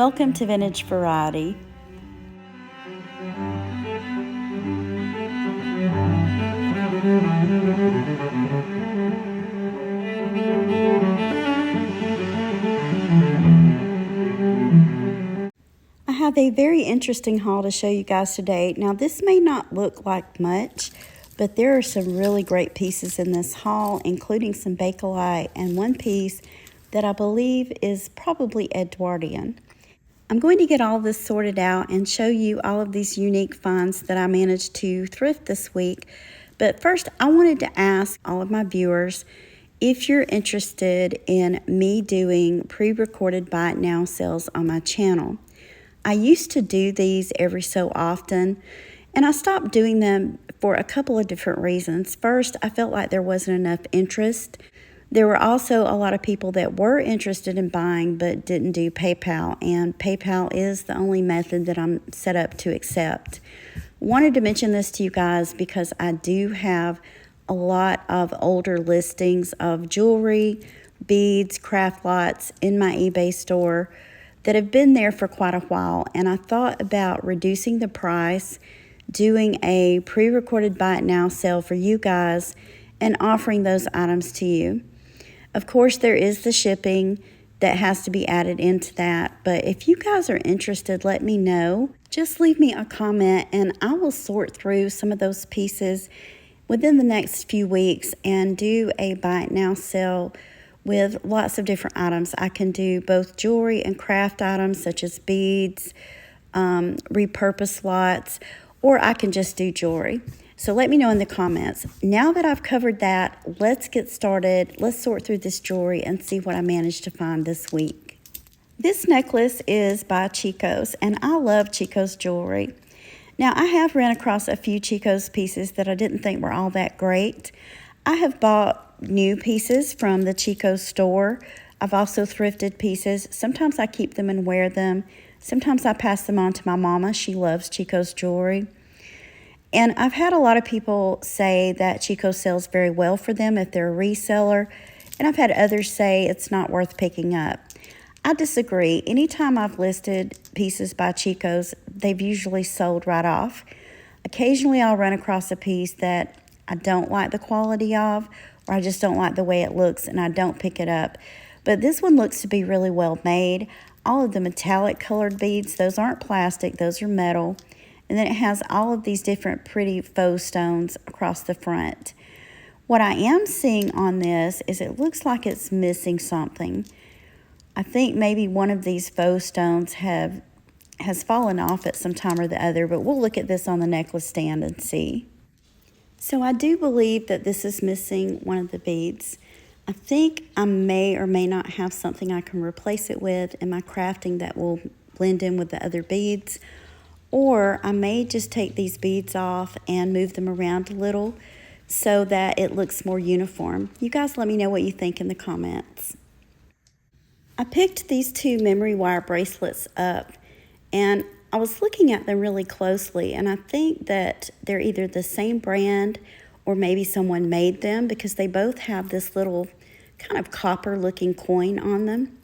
Welcome to Vintage Variety. I have a very interesting haul to show you guys today. Now this may not look like much, but there are some really great pieces in this haul, including some Bakelite and one piece that I believe is probably Edwardian. I'm going to get all this sorted out and show you all of these unique finds that I managed to thrift this week. But first, I wanted to ask all of my viewers if you're interested in me doing pre-recorded buy it now sales on my channel. I used to do these every so often, and I stopped doing them for a couple of different reasons. First, I felt like there wasn't enough interest. There were also a lot of people that were interested in buying but didn't do PayPal, and PayPal is the only method that I'm set up to accept. Wanted to mention this to you guys because I do have a lot of older listings of jewelry, beads, craft lots in my eBay store that have been there for quite a while, and I thought about reducing the price, doing a pre-recorded buy it now sale for you guys, and offering those items to you. Of course, there is the shipping that has to be added into that, but if you guys are interested, let me know. Just leave me a comment and I will sort through some of those pieces within the next few weeks and do a buy it now sale with lots of different items. I can do both jewelry and craft items such as beads, repurposed lots, or I can just do jewelry. So let me know in the comments. Now that I've covered that, let's get started. Let's sort through this jewelry and see what I managed to find this week. This necklace is by Chico's, and I love Chico's jewelry. Now, I have ran across a few Chico's pieces that I didn't think were all that great. I have bought new pieces from the Chico store. I've also thrifted pieces. Sometimes I keep them and wear them. Sometimes I pass them on to my mama. She loves Chico's jewelry. And I've had a lot of people say that Chico sells very well for them if they're a reseller. And I've had others say it's not worth picking up. I disagree. Anytime I've listed pieces by Chico's, they've usually sold right off. Occasionally I'll run across a piece that I don't like the quality of, or I just don't like the way it looks and I don't pick it up. But this one looks to be really well made. All of the metallic colored beads, those aren't plastic, those are metal. And then it has all of these different pretty faux stones across the front. What I am seeing on this is it looks like it's missing something. I think maybe one of these faux stones has fallen off at some time or the other, but we'll look at this on the necklace stand and see. So I do believe that this is missing one of the beads. I think I may or may not have something I can replace it with in my crafting that will blend in with the other beads. Or I may just take these beads off and move them around a little so that it looks more uniform. You guys let me know what you think in the comments. I picked these two memory wire bracelets up and I was looking at them really closely, and I think that they're either the same brand or maybe someone made them because they both have this little kind of copper looking coin on them.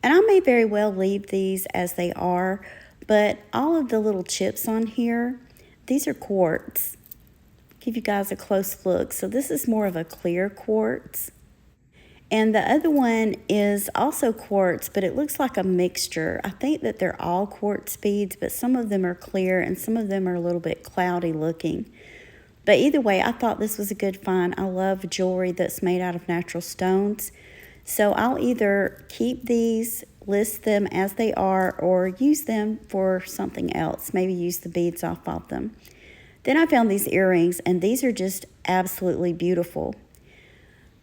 And I may very well leave these as they are, but all of the little chips on here, these are quartz. Give you guys a close look. So this is more of a clear quartz. And the other one is also quartz, but it looks like a mixture. I think that they're all quartz beads, but some of them are clear and some of them are a little bit cloudy looking. But either way, I thought this was a good find. I love jewelry that's made out of natural stones. So I'll either keep these, list them as they are, or use them for something else. Maybe use the beads off of them. Then I found these earrings, and these are just absolutely beautiful.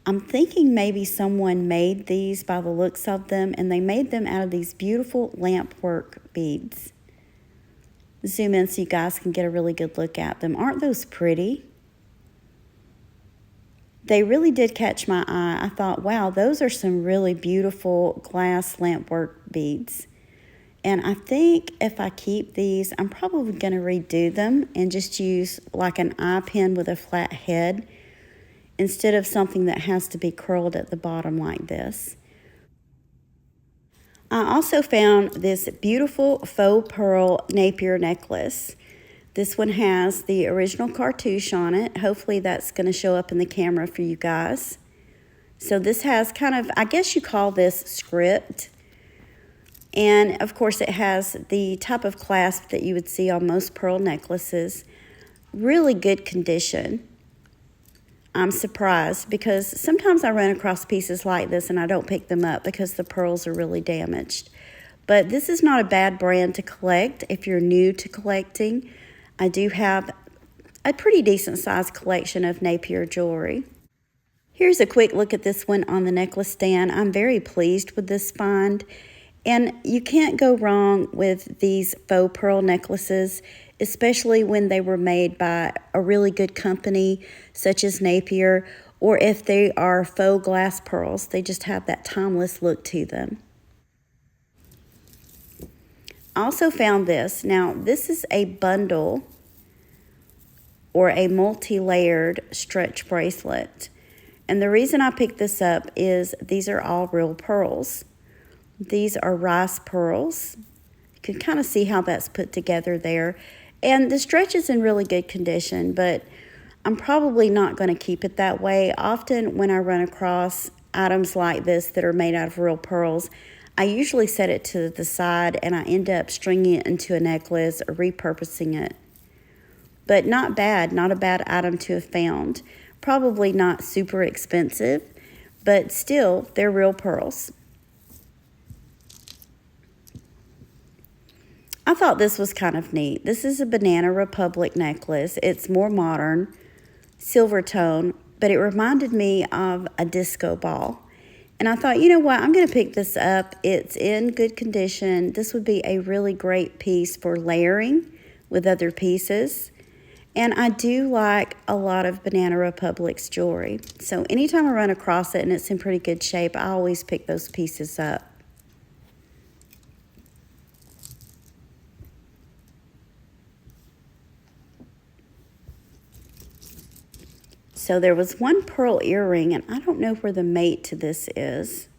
I'm thinking maybe someone made these by the looks of them, and they made them out of these beautiful lamp work beads. Zoom in so you guys can get a really good look at them. Aren't those pretty? They really did catch my eye. I thought, wow, those are some really beautiful glass lamp work beads. And I think if I keep these, I'm probably going to redo them and just use like an eye pin with a flat head instead of something that has to be curled at the bottom like this. I also found this beautiful faux pearl Napier necklace. This one has the original cartouche on it. Hopefully that's going to show up in the camera for you guys. So this has kind of, I guess you call this script. And of course it has the type of clasp that you would see on most pearl necklaces. Really good condition. I'm surprised because sometimes I run across pieces like this and I don't pick them up because the pearls are really damaged. But this is not a bad brand to collect if you're new to collecting. I do have a pretty decent sized collection of Napier jewelry. Here's a quick look at this one on the necklace stand. I'm very pleased with this find. And you can't go wrong with these faux pearl necklaces, especially when they were made by a really good company such as Napier, or if they are faux glass pearls. They just have that timeless look to them. I also found this. Now, this is a bundle or a multi-layered stretch bracelet. And the reason I picked this up is these are all real pearls. These are rice pearls. You can kind of see how that's put together there. And the stretch is in really good condition, but I'm probably not going to keep it that way. Often when I run across items like this that are made out of real pearls, I usually set it to the side and I end up stringing it into a necklace or repurposing it. But not bad, not a bad item to have found. Probably not super expensive, but still, they're real pearls. I thought this was kind of neat. This is a Banana Republic necklace. It's more modern, silver tone, but it reminded me of a disco ball. And I thought, you know what, I'm going to pick this up. It's in good condition. This would be a really great piece for layering with other pieces. And I do like a lot of Banana Republic's jewelry. So anytime I run across it and it's in pretty good shape, I always pick those pieces up. So there was one pearl earring, and I don't know where the mate to this is.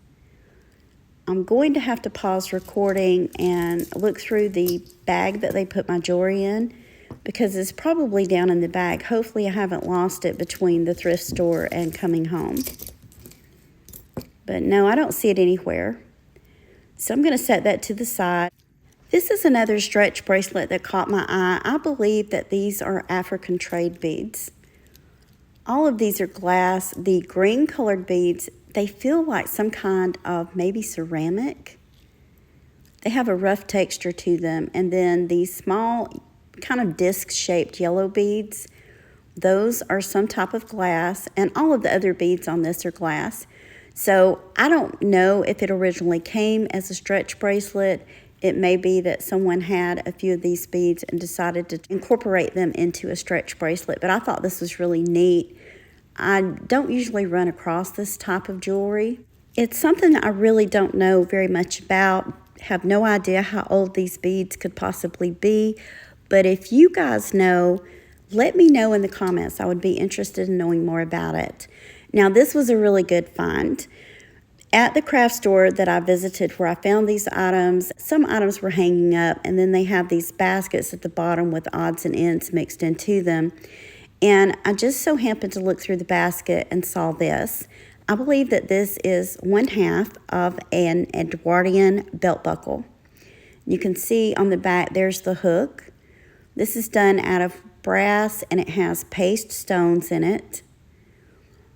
I'm going to have to pause recording and look through the bag that they put my jewelry in because it's probably down in the bag. Hopefully I haven't lost it between the thrift store and coming home. But no, I don't see it anywhere. So I'm going to set that to the side. This is another stretch bracelet that caught my eye. I believe that these are African trade beads. All of these are glass. The green colored beads, they feel like some kind of maybe ceramic. They have a rough texture to them. And then these small kind of disc-shaped yellow beads, those are some type of glass. And all of the other beads on this are glass. So I don't know if it originally came as a stretch bracelet. It may be that someone had a few of these beads and decided to incorporate them into a stretch bracelet, but I thought this was really neat. I don't usually run across this type of jewelry. It's something I really don't know very much about, have no idea how old these beads could possibly be, but if you guys know, let me know in the comments. I would be interested in knowing more about it. Now, this was a really good find. At the craft store that I visited where I found these items, some items were hanging up and then they have these baskets at the bottom with odds and ends mixed into them. And I just so happened to look through the basket and saw this. I believe that this is 1/2 of an Edwardian belt buckle. You can see on the back there's the hook. This is done out of brass and it has paste stones in it.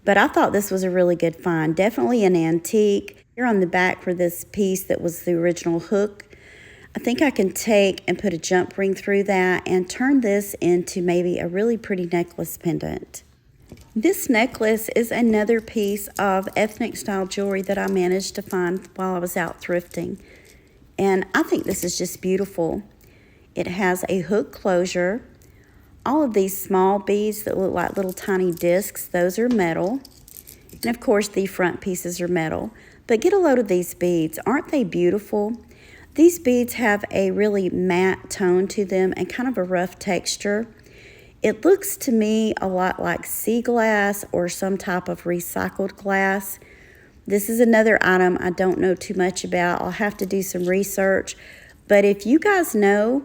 But I thought this was a really good find. Definitely an antique. Here on the back for this piece that was the original hook, I think I can take and put a jump ring through that and turn this into maybe a really pretty necklace pendant. This necklace is another piece of ethnic style jewelry that I managed to find while I was out thrifting. And I think this is just beautiful. It has a hook closure. All of these small beads that look like little tiny discs, those are metal. And of course, the front pieces are metal. But get a load of these beads. Aren't they beautiful? These beads have a really matte tone to them and kind of a rough texture. It looks to me a lot like sea glass or some type of recycled glass. This is another item I don't know too much about. I'll have to do some research. But if you guys know,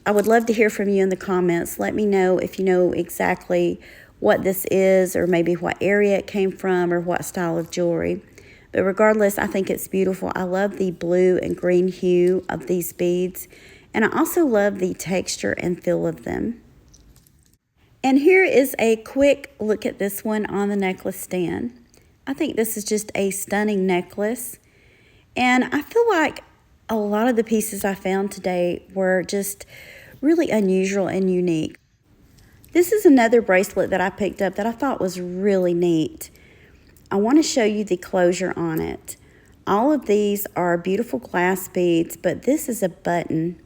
I would love to hear from you in the comments. Let me know if you know exactly what this is, or maybe what area it came from, or what style of jewelry. But regardless, I think it's beautiful. I love the blue and green hue of these beads. And I also love the texture and feel of them. And here is a quick look at this one on the necklace stand. I think this is just a stunning necklace. And I feel like a lot of the pieces I found today were just really unusual and unique. This is another bracelet that I picked up that I thought was really neat. I want to show you the closure on it. All of these are beautiful glass beads, but this is a button.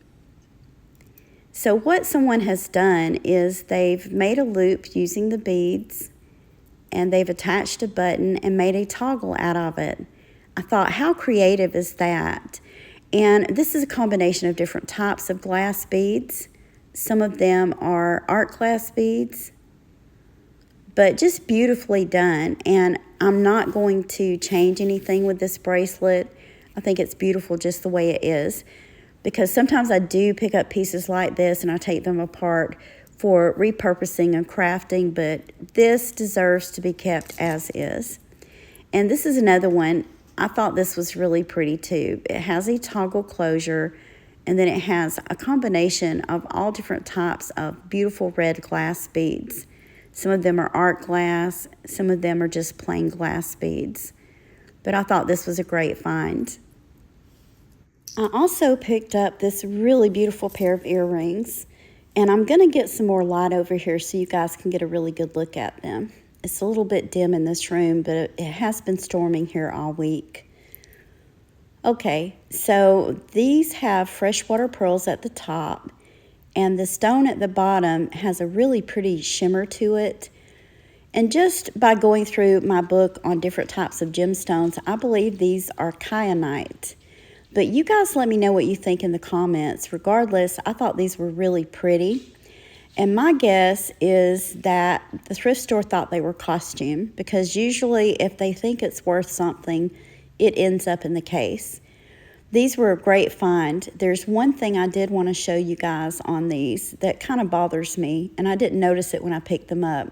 So what someone has done is they've made a loop using the beads, and they've attached a button and made a toggle out of it. I thought, how creative is that? And this is a combination of different types of glass beads. Some of them are art glass beads, but just beautifully done. And I'm not going to change anything with this bracelet. I think it's beautiful just the way it is, because sometimes I do pick up pieces like this and I take them apart for repurposing and crafting, but this deserves to be kept as is. And this is another one. I thought this was really pretty too. It has a toggle closure, and then it has a combination of all different types of beautiful red glass beads. Some of them are art glass, some of them are just plain glass beads. But I thought this was a great find. I also picked up this really beautiful pair of earrings, and I'm going to get some more light over here so you guys can get a really good look at them. It's a little bit dim in this room, but it has been storming here all week. Okay, so these have freshwater pearls at the top, and the stone at the bottom has a really pretty shimmer to it. And just by going through my book on different types of gemstones, I believe these are kyanite. But you guys let me know what you think in the comments. Regardless, I thought these were really pretty. And my guess is that the thrift store thought they were costume, because usually if they think it's worth something, it ends up in the case. These were a great find. There's one thing I did want to show you guys on these that kind of bothers me, and I didn't notice it when I picked them up.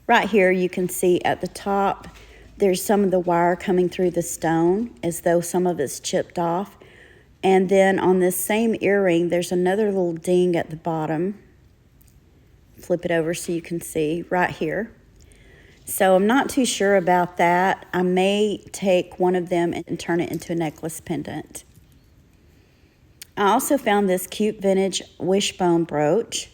Right here you can see at the top there's some of the wire coming through the stone as though some of it's chipped off. And then on this same earring there's another little ding at the bottom. Flip it over so you can see right here. So I'm not too sure about that. I may take one of them and turn it into a necklace pendant. I also found this cute vintage wishbone brooch.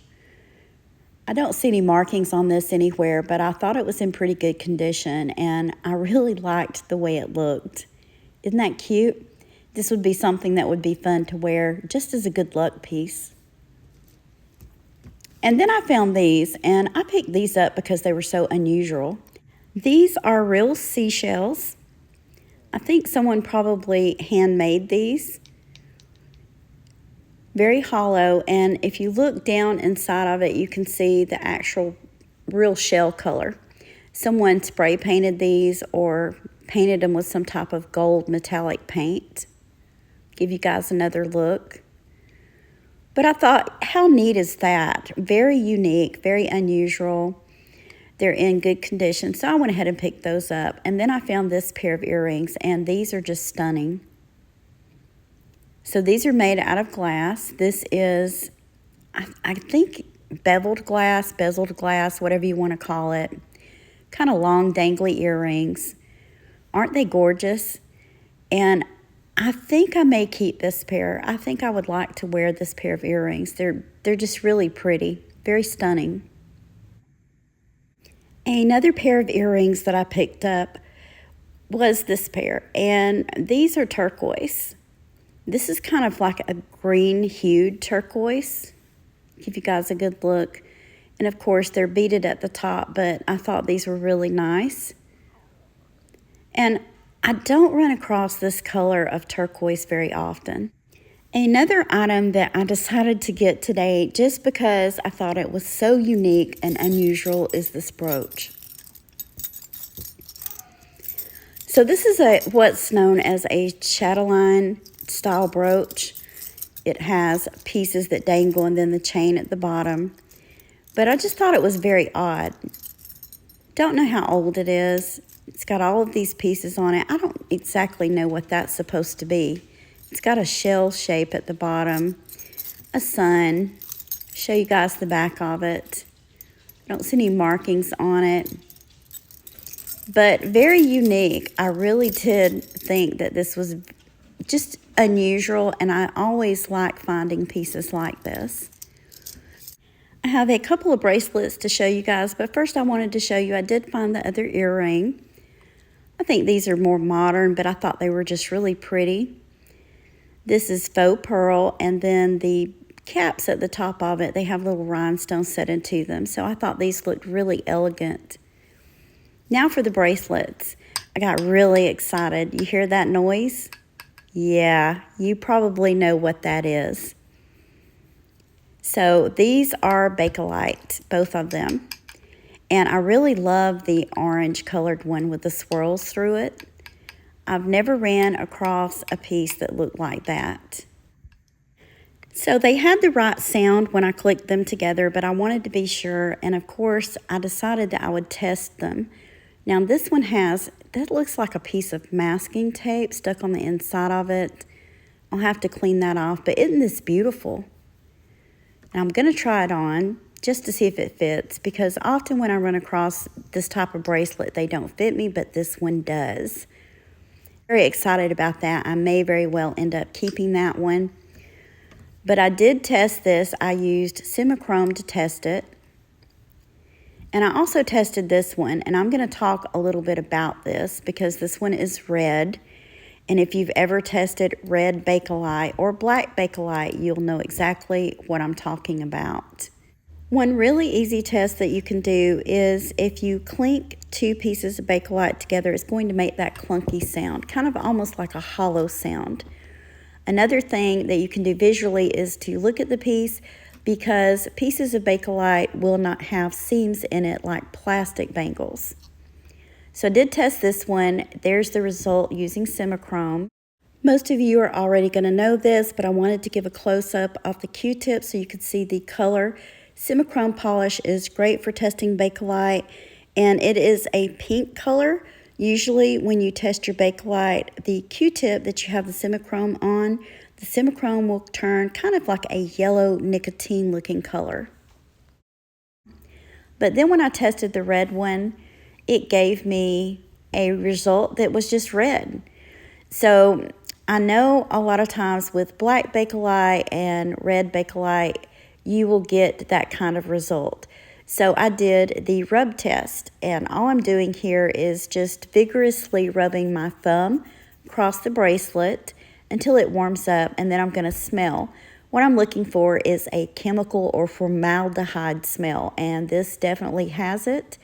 I don't see any markings on this anywhere, but I thought it was in pretty good condition, and I really liked the way it looked. Isn't that cute? This would be something that would be fun to wear just as a good luck piece. And then I found these, and I picked these up because they were so unusual. These are real seashells. I think someone probably handmade these. Very hollow, and if you look down inside of it, you can see the actual real shell color. Someone spray painted these or painted them with some type of gold metallic paint. Give you guys another look. But I thought, how neat is that? Very unique, very unusual. They're in good condition, so I went ahead and picked those up. And then I found this pair of earrings, and these are just stunning. So these are made out of glass. This is, I think, beveled glass, whatever you want to call it. Kind of long, dangly earrings. Aren't they gorgeous? And I think I may keep this pair. I think I would like to wear this pair of earrings. They're just really pretty, very stunning. Another pair of earrings that I picked up was this pair, and these are turquoise. This is kind of like a green hued turquoise. Give you guys a good look. And of course they're beaded at the top, but I thought these were really nice. And I don't run across this color of turquoise very often. Another item that I decided to get today just because I thought it was so unique and unusual is this brooch. So this is what's known as a chatelaine style brooch. It has pieces that dangle and then the chain at the bottom. But I just thought it was very odd. Don't know how old it is. It's got all of these pieces on it. I don't exactly know what that's supposed to be. It's got a shell shape at the bottom, a sun. Show you guys the back of it. I don't see any markings on it, but very unique. I really did think that this was just unusual, and I always like finding pieces like this. I have a couple of bracelets to show you guys, but first I wanted to show you I did find the other earring. I think these are more modern, but I thought they were just really pretty. This is faux pearl, and then the caps at the top of it, they have little rhinestones set into them, so I thought these looked really elegant. Now for the bracelets. I got really excited. You hear that noise? Yeah, you probably know what that is. So these are Bakelite, both of them. And I really love the orange colored one with the swirls through it. I've never ran across a piece that looked like that. So they had the right sound when I clicked them together, but I wanted to be sure. And of course, I decided that I would test them. Now this one that looks like a piece of masking tape stuck on the inside of it. I'll have to clean that off, but isn't this beautiful? Now I'm gonna try it on just to see if it fits, because often when I run across this type of bracelet, they don't fit me, but this one does. Very excited about that. I may very well end up keeping that one. But I did test this. I used Simichrome to test it. And I also tested this one, and I'm going to talk a little bit about this because this one is red. And if you've ever tested red Bakelite or black Bakelite, you'll know exactly what I'm talking about. One really easy test that you can do is if you clink two pieces of Bakelite together, it's going to make that clunky sound, kind of almost like a hollow sound. Another thing that you can do visually is to look at the piece, because pieces of Bakelite will not have seams in it like plastic bangles. So I did test this one. There's the result using Simichrome. Most of you are already going to know this, but I wanted to give a close-up of the Q-tip so you could see the color. Simichrome polish is great for testing Bakelite, and it is a pink color. Usually when you test your Bakelite, the Q-tip that you have the Simichrome on, the Simichrome will turn kind of like a yellow nicotine looking color. But then when I tested the red one, it gave me a result that was just red. So I know a lot of times with black Bakelite and red Bakelite, you will get that kind of result. So I did the rub test, and all I'm doing here is just vigorously rubbing my thumb across the bracelet until it warms up, and then I'm going to smell. What I'm looking for is a chemical or formaldehyde smell, and this definitely has it.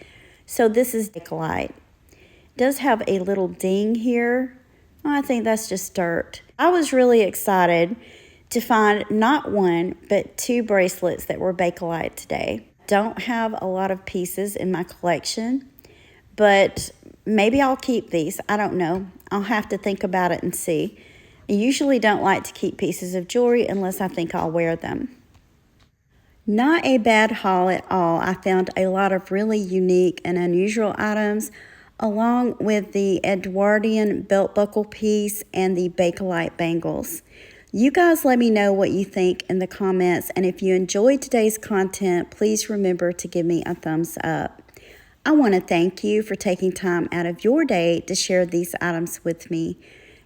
So this is Bakelite. It does have a little ding here. I think that's just dirt. I was really excited to find not one, but two bracelets that were Bakelite today. Don't have a lot of pieces in my collection, but maybe I'll keep these. I don't know. I'll have to think about it and see. I usually don't like to keep pieces of jewelry unless I think I'll wear them. Not a bad haul at all. I found a lot of really unique and unusual items, along with the Edwardian belt buckle piece and the Bakelite bangles. You guys let me know what you think in the comments, and if you enjoyed today's content, please remember to give me a thumbs up. I want to thank you for taking time out of your day to share these items with me.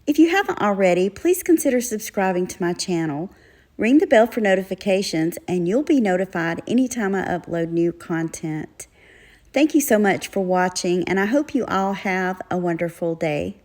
If you haven't already, please consider subscribing to my channel. Ring the bell for notifications, and you'll be notified anytime I upload new content. Thank you so much for watching, and I hope you all have a wonderful day.